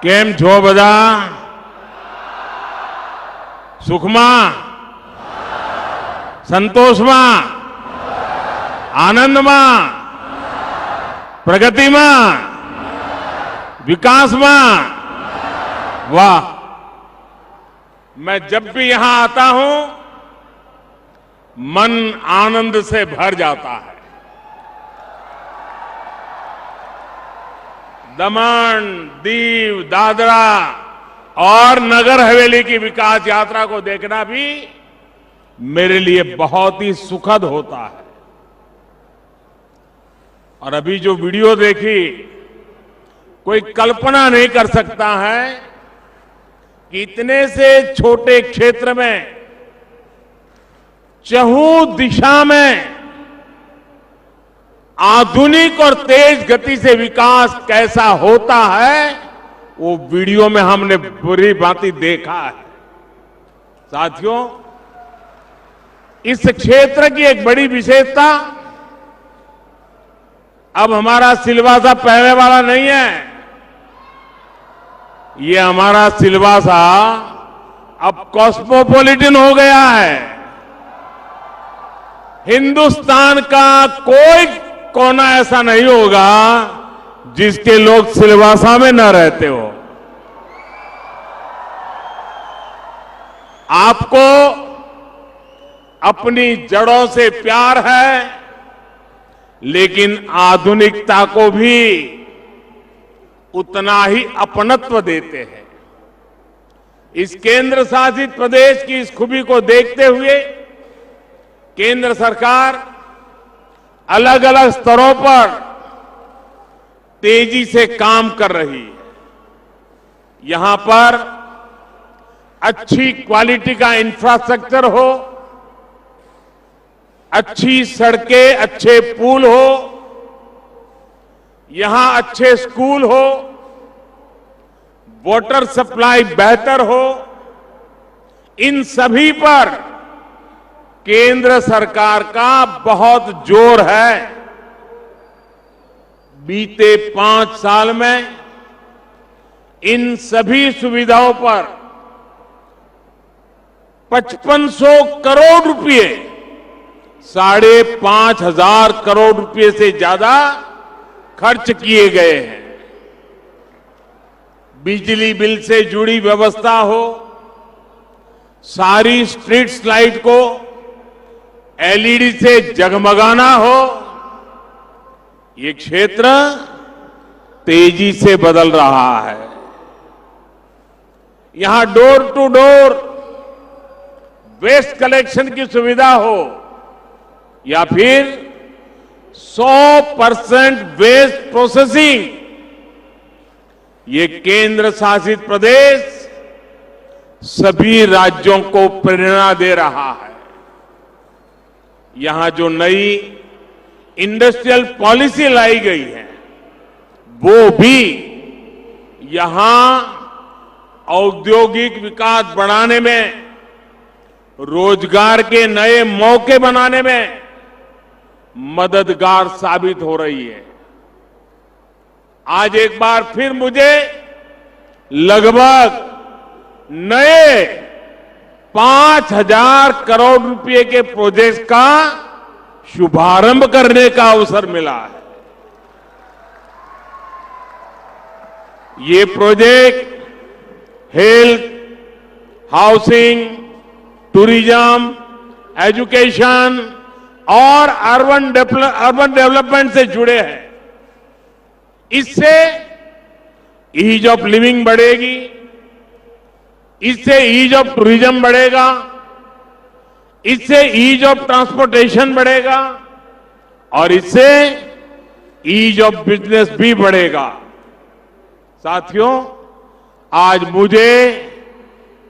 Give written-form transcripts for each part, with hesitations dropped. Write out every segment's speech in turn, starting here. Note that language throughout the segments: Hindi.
કેમ છો બધા? સુખમાં, સંતોષમાં, આનંદમાં, પ્રગતિમાં, विकासમાં? वाह! मैं जब भी यहां आता हूं मन आनंद से भर जाता है। दमन, दीव, दादरा और नगर हवेली की विकास यात्रा को देखना भी मेरे लिए बहुत ही सुखद होता है। और अभी जो वीडियो देखी, कोई कल्पना नहीं कर सकता है कि इतने से छोटे क्षेत्र में चहुं दिशा में आधुनिक और तेज गति से विकास कैसा होता है, वो वीडियो में हमने बुरी भांति देखा है। साथियों, इस क्षेत्र की एक बड़ी विशेषता, अब हमारा सिलवासा पहले वाला नहीं है। ये हमारा सिलवासा अब कॉस्मोपॉलिटन हो गया है। हिंदुस्तान का कोई कोना ऐसा नहीं होगा जिसके लोग सिलवासा में न रहते हो। आपको अपनी जड़ों से प्यार है, लेकिन आधुनिकता को भी उतना ही अपनत्व देते हैं। इस केंद्र शासित प्रदेश की इस खूबी को देखते हुए केंद्र सरकार अलग अलग स्तरों पर तेजी से काम कर रही है। यहां पर अच्छी क्वालिटी का इंफ्रास्ट्रक्चर हो, अच्छी सड़कें, अच्छे पुल हो, यहां अच्छे स्कूल हो, वाटर सप्लाई बेहतर हो, इन सभी पर केंद्र सरकार का बहुत जोर है। बीते 5 साल में इन सभी सुविधाओं पर 5500 करोड़ रुपए, 5,500 करोड़ रुपए से ज्यादा खर्च किए गए हैं। बिजली बिल से जुड़ी व्यवस्था हो, सारी स्ट्रीट लाइट को एलईडी से जगमगाना हो, ये क्षेत्र तेजी से बदल रहा है। यहां door to door waste collection की सुविधा हो, या फिर 100% वेस्ट प्रोसेसिंग, ये केंद्र शासित प्रदेश सभी राज्यों को प्रेरणा दे रहा है। यहां जो नई इंडस्ट्रियल पॉलिसी लाई गई है, वो भी यहां औद्योगिक विकास बढ़ाने में, रोजगार के नए मौके बनाने में मददगार साबित हो रही है। आज एक बार फिर मुझे लगभग नए 5,000 करोड़ रुपए के प्रोजेक्ट का शुभारंभ करने का अवसर मिला है। ये project health, housing, tourism, education और अर्बन डेवलपमेंट से जुड़े हैं। इससे ईज ऑफ लिविंग बढ़ेगी, इससे ईज ऑफ टूरिज्म बढ़ेगा, इससे ईज ऑफ ट्रांसपोर्टेशन बढ़ेगा और इससे ईज ऑफ बिजनेस भी बढ़ेगा। साथियों, आज मुझे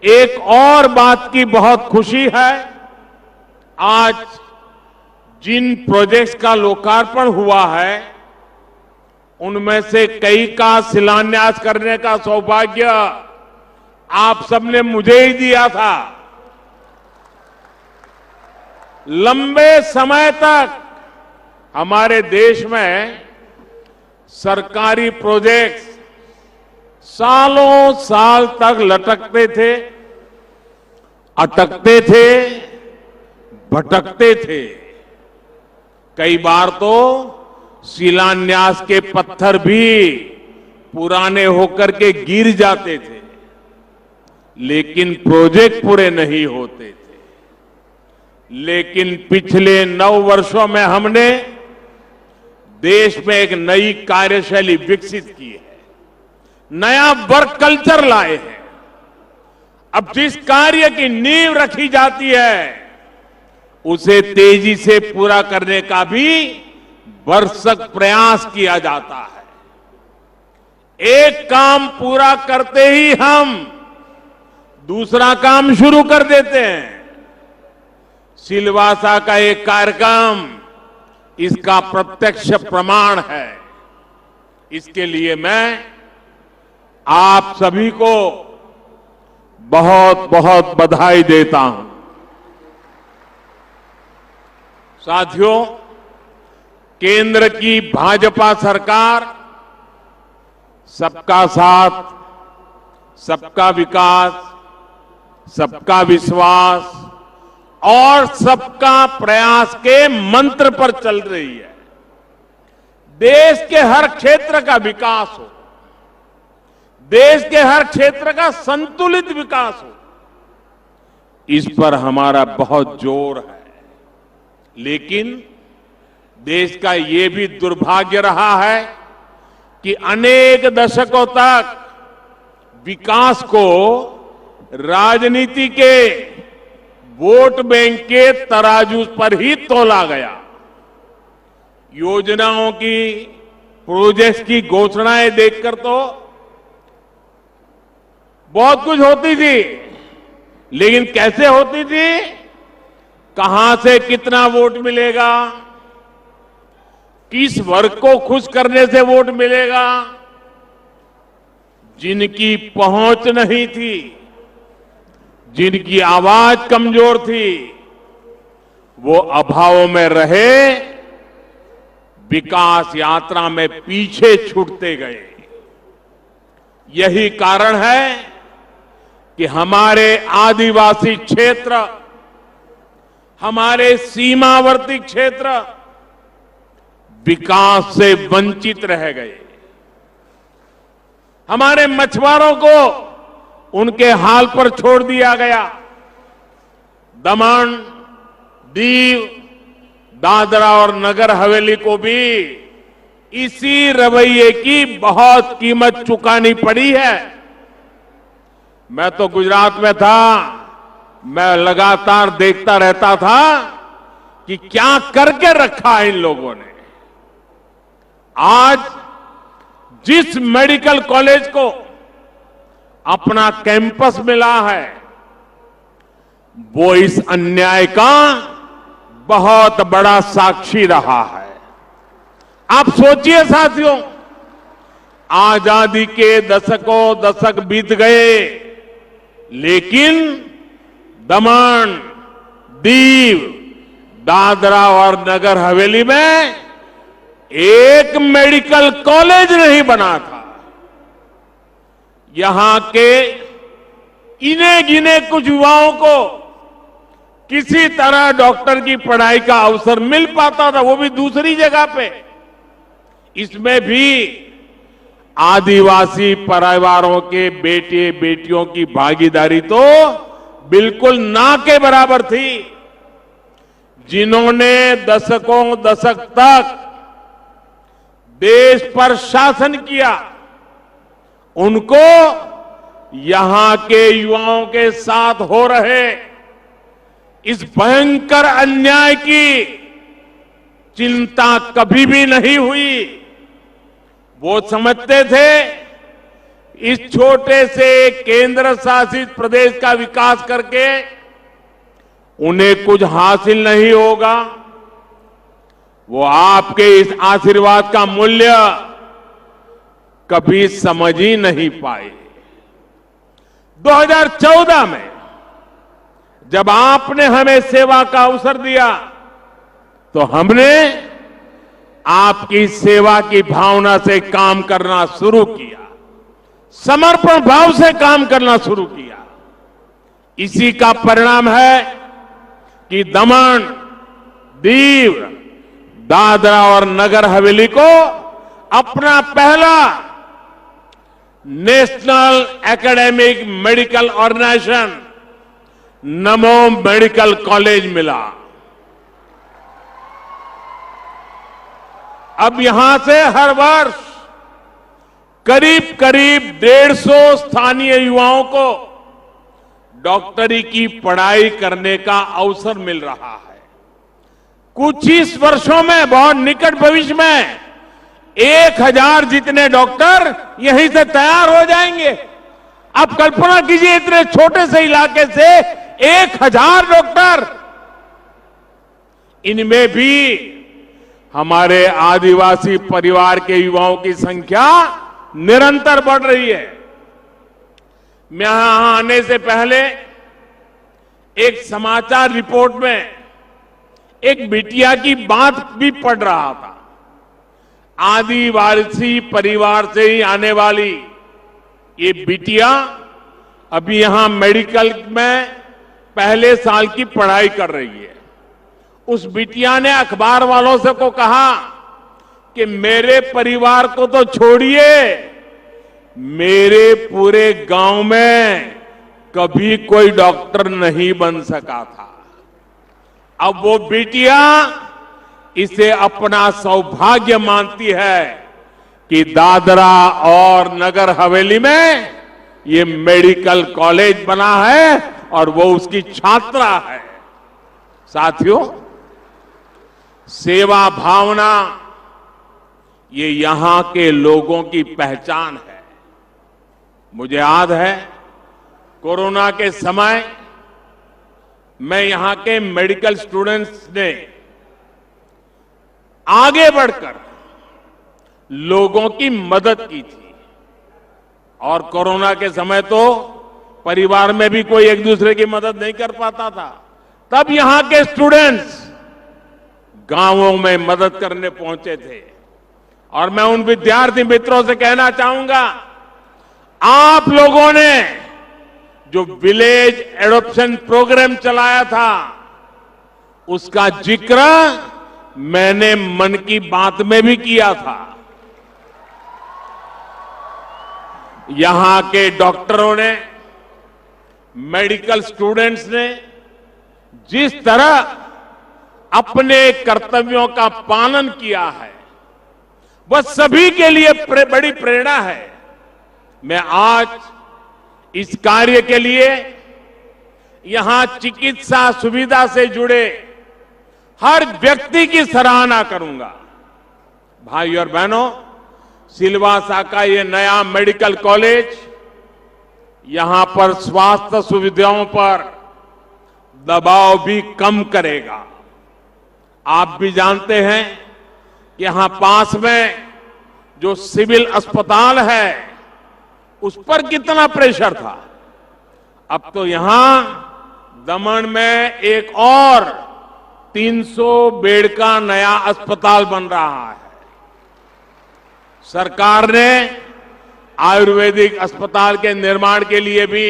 एक और बात की बहुत खुशी है। आज जिन प्रोजेक्ट्स का लोकार्पण हुआ है, उनमें से कई का शिलान्यास करने का सौभाग्य आप सबने मुझे ही दिया था। लंबे समय तक हमारे देश में सरकारी प्रोजेक्ट्स सालों साल तक लटकते थे, अटकते थे, भटकते थे। कई बार तो शिलान्यास के पत्थर भी पुराने होकर के गिर जाते थे, लेकिन प्रोजेक्ट पूरे नहीं होते थे। लेकिन पिछले 9 वर्षों में हमने देश में एक नई कार्यशैली विकसित की है, नया वर्क कल्चर लाए हैं। अब जिस कार्य की नींव रखी जाती है उसे तेजी से पूरा करने का भी भरसक प्रयास किया जाता है। एक काम पूरा करते ही हम दूसरा काम शुरू कर देते हैं। सिलवासा का एक कार्यक्रम इसका प्रत्यक्ष प्रमाण है। इसके लिए मैं आप सभी को बहुत बहुत बधाई देता हूं। साथियों, केंद्र की भाजपा सरकार सबका साथ, सबका विकास, सबका विश्वास और सबका प्रयास के मंत्र पर चल रही है। देश के हर क्षेत्र का विकास हो, देश के हर क्षेत्र का संतुलित विकास हो, इस पर हमारा बहुत जोर है। लेकिन देश का ये भी दुर्भाग्य रहा है कि अनेक दशकों तक विकास को राजनीति के वोट बैंक के तराजू पर ही तोला गया। योजनाओं की, प्रोजेक्ट्स की घोषणाएं देखकर तो बहुत कुछ होती थी, लेकिन कैसे होती थी, कहां से कितना वोट मिलेगा, किस वर्ग को खुश करने से वोट मिलेगा, जिनकी पहुंच नहीं थी, जिनकी आवाज कमजोर थी, वो अभाव में रहे, विकास यात्रा में पीछे छूटते गए। यही कारण है कि हमारे आदिवासी क्षेत्र, हमारे सीमावर्ती क्षेत्र विकास से वंचित रह गए। हमारे मछुआरों को उनके हाल पर छोड़ दिया गया। दमन, दीव, दादरा और नगर हवेली को भी इसी रवैये की बहुत कीमत चुकानी पड़ी है। मैं तो गुजरात में था, मैं लगातार देखता रहता था कि क्या करके रखा है इन लोगों ने। आज जिस मेडिकल कॉलेज को अपना कैंपस मिला है, वो इस अन्याय का बहुत बड़ा साक्षी रहा है। आप सोचिए साथियों, आजादी के दशक बीत गए, लेकिन दमन, दीव, दादरा और नगर हवेली में एक मेडिकल कॉलेज नहीं बना था। यहां के इने गिने कुछ युवाओं को किसी तरह डॉक्टर की पढ़ाई का अवसर मिल पाता था, वो भी दूसरी जगह पे। इसमें भी आदिवासी परिवारों के बेटे बेटियों की भागीदारी तो बिल्कुल ना के बराबर थी। जिन्होंने दशक तक देश पर शासन किया, उनको यहां के युवाओं के साथ हो रहे इस भयंकर अन्याय की चिंता कभी भी नहीं हुई। वो समझते थे इस छोटे से केंद्र शासित प्रदेश का विकास करके उन्हें कुछ हासिल नहीं होगा। वो आपके इस आशीर्वाद का मूल्य कभी समझ ही नहीं पाए। 2014 में जब आपने हमें सेवा का अवसर दिया, तो हमने आपकी सेवा की भावना से काम करना शुरू किया। समर्पण भाव से काम करना शुरू किया। इसी का परिणाम है कि दमन, दीव, दादरा और नगर हवेली को अपना पहला नेशनल एकेडमिक मेडिकल ऑर्गेनाइजेशन नमो मेडिकल कॉलेज मिला। अब यहां से हर वर्ष करीब करीब 150 स्थानीय युवाओं को डॉक्टरी की पढ़ाई करने का अवसर मिल रहा है। कुछ ही वर्षों में, बहुत निकट भविष्य में 1000 जितने डॉक्टर यहीं से तैयार हो जाएंगे। आप कल्पना कीजिए, इतने छोटे से इलाके से 1000 डॉक्टर। इनमें भी हमारे आदिवासी परिवार के युवाओं की संख्या निरंतर बढ़ रही है। मैं यहां आने से पहले एक समाचार रिपोर्ट में एक बिटिया की बात भी पढ़ रहा था। आदिवासी परिवार से ही आने वाली ये बिटिया अभी यहां मेडिकल में पहले साल की पढ़ाई कर रही है। उस बिटिया ने अखबार वालों से को कहा कि मेरे परिवार को तो छोड़िए, मेरे पूरे गांव में कभी कोई डॉक्टर नहीं बन सका था। अब वो बिटिया इसे अपना सौभाग्य मानती है कि दादरा और नगर हवेली में ये मेडिकल कॉलेज बना है और वो उसकी छात्रा है। साथियों, सेवा भावना ये यहां के लोगों की पहचान है। मुझे याद है, कोरोना के समय मैं यहां के मेडिकल स्टूडेंट्स ने आगे बढ़कर लोगों की मदद की थी। और कोरोना के समय तो परिवार में भी कोई एक दूसरे की मदद नहीं कर पाता था। तब यहां के स्टूडेंट्स गांवों में मदद करने पहुंचे थे। और मैं उन विद्यार्थी मित्रों से कहना चाहूंगा, आप लोगों ने जो विलेज एडॉप्शन प्रोग्राम चलाया था, उसका जिक्र मैंने मन की बात में भी किया था। यहां के डॉक्टरों ने, मेडिकल स्टूडेंट्स ने जिस तरह अपने कर्तव्यों का पालन किया है, वह सभी के लिए बड़ी प्रेरणा है। मैं आज इस कार्य के लिए यहां चिकित्सा सुविधा से जुड़े हर व्यक्ति की सराहना करूंगा। भाई और बहनों, सिलवासा का ये नया मेडिकल कॉलेज यहां पर स्वास्थ्य सुविधाओं पर दबाव भी कम करेगा। आप भी जानते हैं कि यहां पास में जो सिविल अस्पताल है, उस पर कितना प्रेशर था। अब तो यहां दमन में एक और 300 बेड का नया अस्पताल बन रहा है। सरकार ने आयुर्वेदिक अस्पताल के निर्माण के लिए भी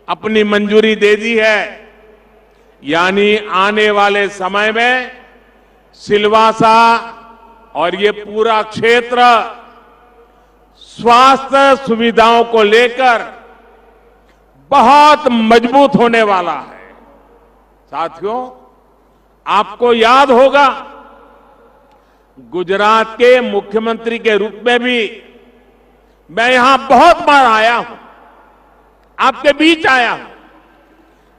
अपनी मंजूरी दे दी है। यानी आने वाले समय में सिलवासा और ये पूरा क्षेत्र स्वास्थ्य सुविधाओं को लेकर बहुत मजबूत होने वाला है। साथियों, आपको याद होगा, गुजरात के मुख्यमंत्री के रूप में भी मैं यहां बहुत बार आया हूं, आपके बीच आया हूं।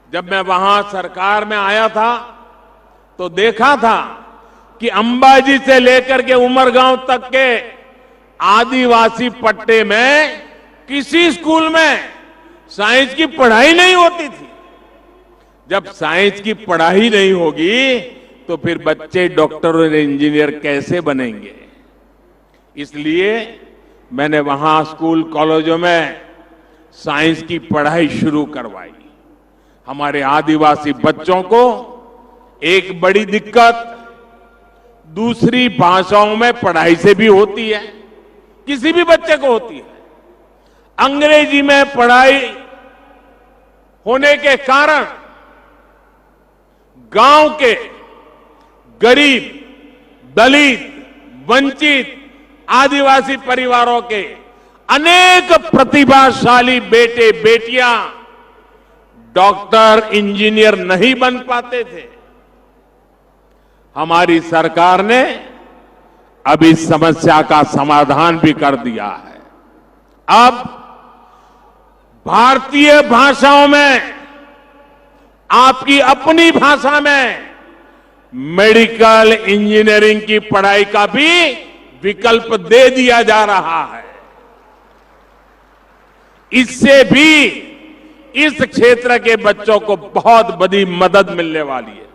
जब मैं वहां सरकार में आया था तो देखा था कि अंबाजी से लेकर के उमरगांव तक के आदिवासी पट्टे में किसी स्कूल में साइंस की पढ़ाई नहीं होती थी। जब साइंस की पढ़ाई नहीं होगी तो फिर बच्चे डॉक्टर और इंजीनियर कैसे बनेंगे। इसलिए मैंने वहां स्कूल कॉलेजों में साइंस की पढ़ाई शुरू करवाई। हमारे आदिवासी बच्चों को एक बड़ी दिक्कत दूसरी भाषाओं में पढ़ाई से भी होती है, किसी भी बच्चे को होती है। अंग्रेजी में पढ़ाई होने के कारण गांव के गरीब, दलित, वंचित, आदिवासी परिवारों के अनेक प्रतिभाशाली बेटे बेटियां डॉक्टर, इंजीनियर नहीं बन पाते थे। हमारी सरकार ने अब इस समस्या का समाधान भी कर दिया है। अब भारतीय भाषाओं में, आपकी अपनी भाषा में मेडिकल इंजीनियरिंग की पढ़ाई का भी विकल्प दे दिया जा रहा है। इससे भी इस क्षेत्र के बच्चों को बहुत बड़ी मदद मिलने वाली है।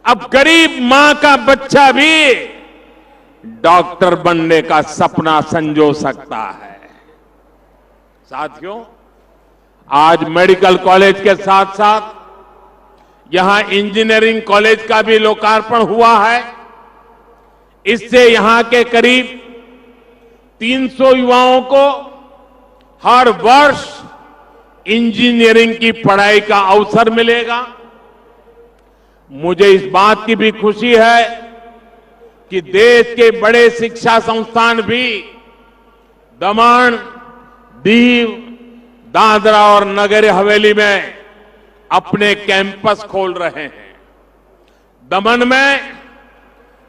अब गरीब मां का बच्चा भी डॉक्टर बनने का सपना संजो सकता है। साथियों, आज मेडिकल कॉलेज के साथ साथ यहां इंजीनियरिंग कॉलेज का भी लोकार्पण हुआ है। इससे यहां के करीब 300 युवाओं को हर वर्ष इंजीनियरिंग की पढ़ाई का अवसर मिलेगा। मुझे इस बात की भी खुशी है कि देश के बड़े शिक्षा संस्थान भी दमन, दीव, दादरा और नगर हवेली में अपने कैंपस खोल रहे हैं। दमन में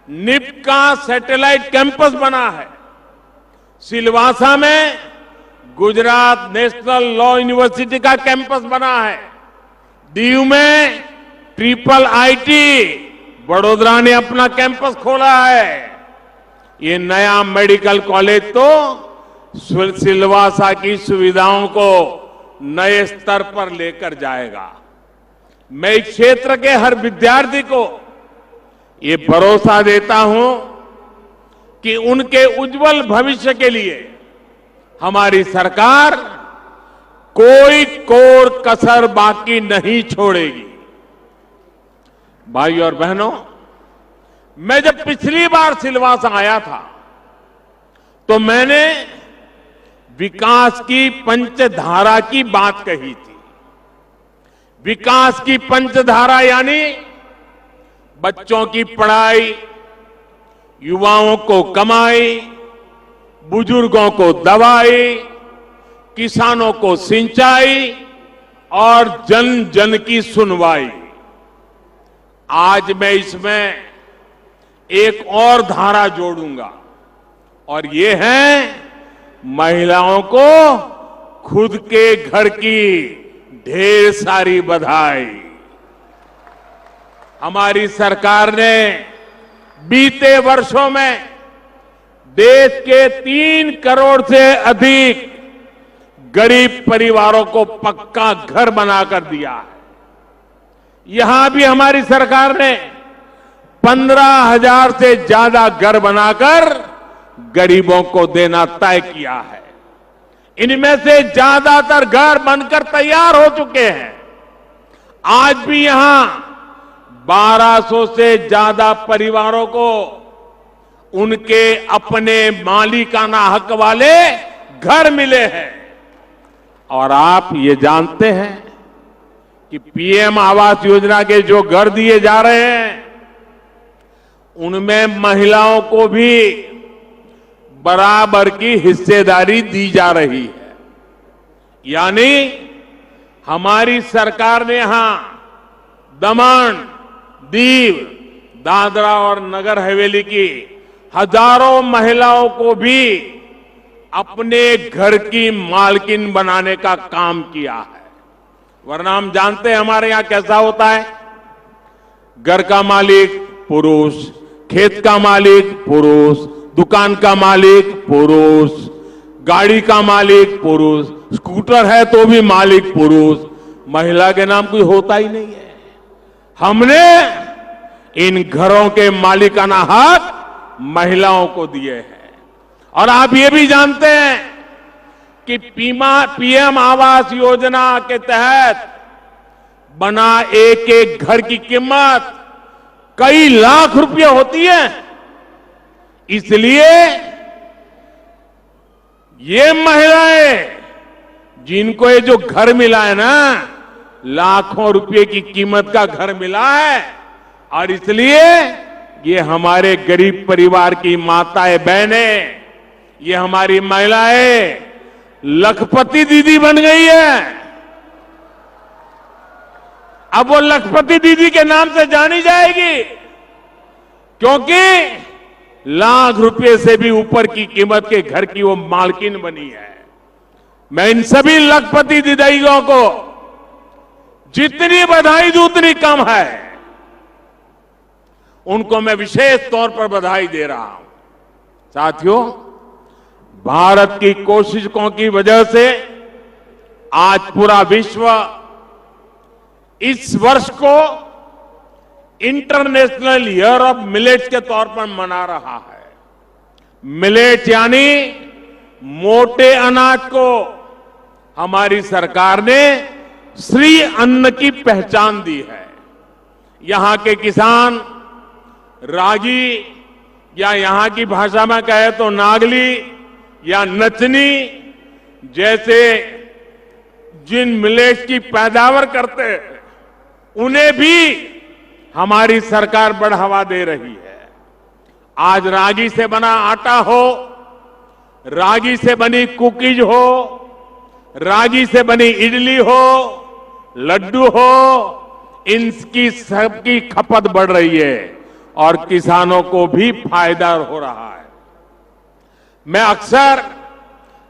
निफ्ट का सैटेलाइट कैंपस बना है। सिलवासा में गुजरात नेशनल लॉ यूनिवर्सिटी का कैंपस बना है। दीव में ट्रिपल आईटी वडोदरा ने अपना कैंपस खोला है। ये नया मेडिकल कॉलेज तो सिलवासा की सुविधाओं को नए स्तर पर लेकर जाएगा। मैं इस क्षेत्र के हर विद्यार्थी को ये भरोसा देता हूं कि उनके उज्जवल भविष्य के लिए हमारी सरकार कोई कोर कसर बाकी नहीं छोड़ेगी। भाइयों और बहनों, मैं जब पिछली बार सिलवासा आया था तो मैंने विकास की पंचधारा की बात कही थी। विकास की पंचधारा यानी बच्चों की पढ़ाई, युवाओं को कमाई, बुजुर्गों को दवाई, किसानों को सिंचाई और जन जन की सुनवाई। आज मैं इसमें एक और धारा जोड़ूंगा और ये है महिलाओं को खुद के घर की ढेर सारी बधाई। हमारी सरकार ने बीते वर्षों में देश के 3 करोड़ से अधिक गरीब परिवारों को पक्का घर बनाकर दिया है। यहां भी हमारी सरकार ने 15,000 से ज्यादा घर बनाकर गरीबों को देना तय किया है। इनमें से ज्यादातर घर बनकर तैयार हो चुके हैं। आज भी यहां 1200 से ज्यादा परिवारों को उनके अपने मालिकाना हक वाले घर मिले हैं। और आप ये जानते हैं कि पीएम आवास योजना के जो घर दिए जा रहे हैं उनमें महिलाओं को भी बराबर की हिस्सेदारी दी जा रही है। यानी हमारी सरकार ने यहां दमन, दीव, दादरा और नगर हवेली की हजारों महिलाओं को भी अपने घर की मालकिन बनाने का काम किया है। वरना हम जानते हैं हमारे यहां कैसा होता है। घर का मालिक पुरुष, खेत का मालिक पुरुष, दुकान का मालिक पुरुष, गाड़ी का मालिक पुरुष, स्कूटर है तो भी मालिक पुरुष, महिला के नाम कोई होता ही नहीं है। हमने इन घरों के मालिकाना हक महिलाओं को दिए हैं। और आप ये भी जानते हैं कि पीएम आवास योजना के तहत बना एक एक घर की कीमत कई लाख रुपए होती है। इसलिए ये महिलाएं जिनको ये जो घर मिला है ना, लाखों रुपए की कीमत का घर मिला है, और इसलिए ये हमारे गरीब परिवार की माताएं बहनें, ये हमारी महिलाएं लखपति दीदी बन गई है। अब वो लखपति दीदी के नाम से जानी जाएगी, क्योंकि लाख रुपए से भी ऊपर की कीमत के घर की वो मालकिन बनी है। मैं इन सभी लखपति दीदियों को जितनी बधाई दूं उतनी कम है। उनको मैं विशेष तौर पर बधाई दे रहा हूं। साथियों, भारत की कोशिशों की वजह से आज पूरा विश्व इस वर्ष को इंटरनेशनल ईयर ऑफ मिलेट्स के तौर पर मना रहा है। मिलेट्स यानी मोटे अनाज को हमारी सरकार ने श्री अन्न की पहचान दी है। यहां के किसान रागी, या यहां की भाषा में कहे तो नागली या नचनी जैसे जिन मिलेट्स की पैदावार करते हैं, उन्हें भी हमारी सरकार बढ़ावा दे रही है। आज रागी से बना आटा हो, रागी से बनी कुकीज हो, रागी से बनी इडली हो, लड्डू हो, इनकी सबकी खपत बढ़ रही है और किसानों को भी फायदा हो रहा है। मैं अक्सर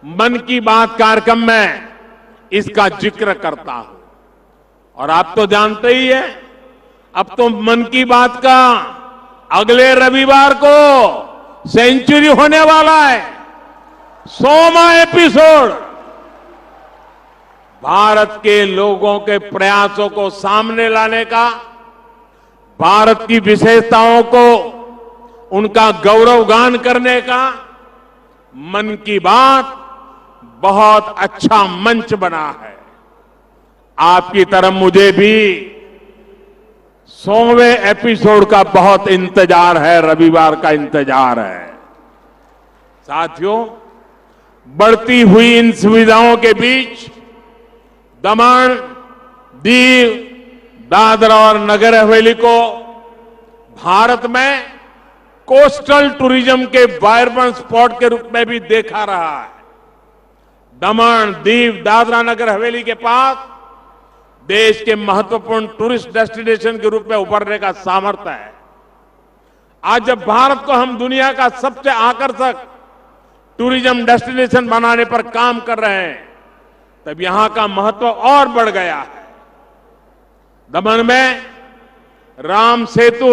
मन की बात कार्यक्रम में इसका जिक्र करता हूं, और आप तो जानते ही हैं, अब तो मन की बात का अगले रविवार को सेंचुरी होने वाला है, 100वां एपिसोड। भारत के लोगों के प्रयासों को सामने लाने का, भारत की विशेषताओं को उनका गौरवगान करने का मन की बात बहुत अच्छा मंच बना है। आपकी तरह मुझे भी 100वें एपिसोड का बहुत इंतजार है, रविवार का इंतजार है। साथियों, बढ़ती हुई इन सुविधाओं के बीच दमन, दीव, दादरा और नगर हवेली को भारत में कोस्टल टूरिज्म के वाइब्रेंट स्पॉट के रूप में भी देखा रहा है। दमन, दीव, दादरा नगर हवेली के पास देश के महत्वपूर्ण टूरिस्ट डेस्टिनेशन के रूप में उभरने का सामर्थ्य है। आज जब भारत को हम दुनिया का सबसे आकर्षक टूरिज्म डेस्टिनेशन बनाने पर काम कर रहे हैं, तब यहां का महत्व और बढ़ गया है। दमन में राम सेतु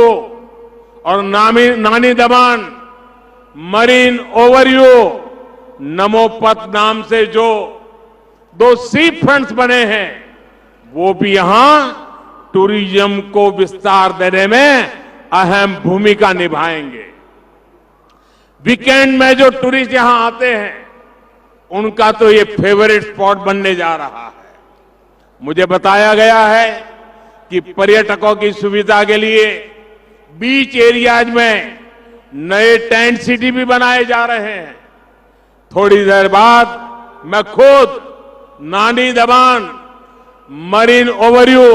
और नानी दमन मरीन ओवरव्यू नमोपथ नाम से जो 2 सी फ्रंट्स बने हैं, वो भी यहां टूरिज्म को विस्तार देने में अहम भूमिका निभाएंगे। वीकेंड में जो टूरिस्ट यहां आते हैं, उनका तो ये फेवरेट स्पॉट बनने जा रहा है। मुझे बताया गया है कि पर्यटकों की सुविधा के लिए बीच एरियाज में नए टेंट सिटी भी बनाए जा रहे हैं। थोड़ी देर बाद मैं खुद नानी दमन मरीन ओवरव्यू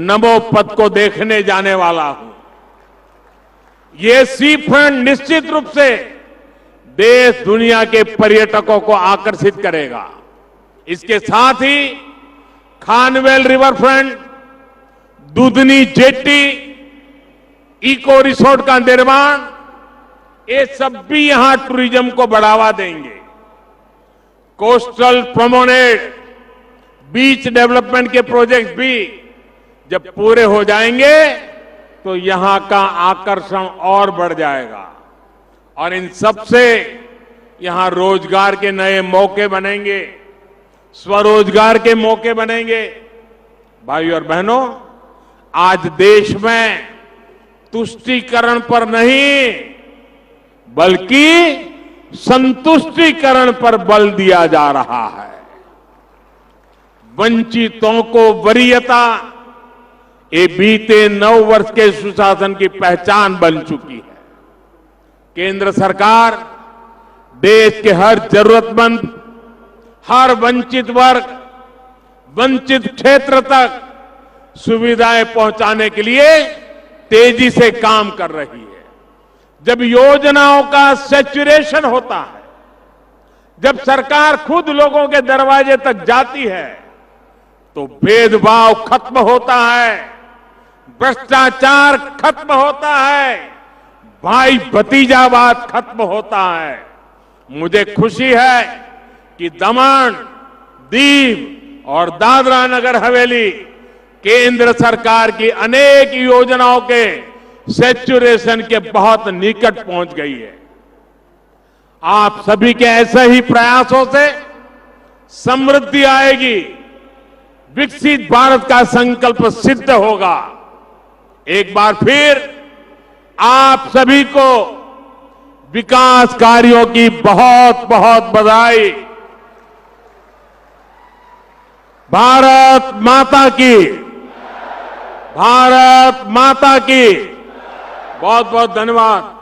नमोपथ को देखने जाने वाला हूं। ये सी फ्रंट निश्चित रूप से देश दुनिया के पर्यटकों को आकर्षित करेगा। इसके साथ ही Khanvel river front, Dudhni jetty, eco resort का निर्माण, ये सब भी यहां टूरिज्म को बढ़ावा देंगे। कोस्टल प्रोमेनेड, बीच डेवलपमेंट के प्रोजेक्ट भी जब पूरे हो जाएंगे तो यहां का आकर्षण और बढ़ जाएगा, और इन सब से यहां रोजगार के नए मौके बनेंगे, स्वरोजगार के मौके बनेंगे। भाइयों और बहनों, आज देश में तुष्टीकरण पर नहीं बल्कि संतुष्टीकरण पर बल दिया जा रहा है। वंचितों को वरीयता, ये बीते 9 वर्ष के सुशासन की पहचान बन चुकी है। केंद्र सरकार देश के हर जरूरतमंद, हर वंचित वर्ग, वंचित क्षेत्र तक सुविधाएं पहुंचाने के लिए तेजी से काम कर रही है। जब योजनाओं का सैचुरेशन होता है, जब सरकार खुद लोगों के दरवाजे तक जाती है, तो भेदभाव खत्म होता है, भ्रष्टाचार खत्म होता है, भाई भतीजावाद खत्म होता है। मुझे खुशी है कि दमन, दीव और दादरा नगर हवेली केंद्र सरकार की अनेक योजनाओं के सैचुरेशन के बहुत निकट पहुंच गई है। आप सभी के ऐसे ही प्रयासों से समृद्धि आएगी, विकसित भारत का संकल्प सिद्ध होगा। एक बार फिर आप सभी को विकास कार्यों की बहुत बहुत बधाई। भारत माता की, भारत माता की। बहुत बहुत धन्यवाद।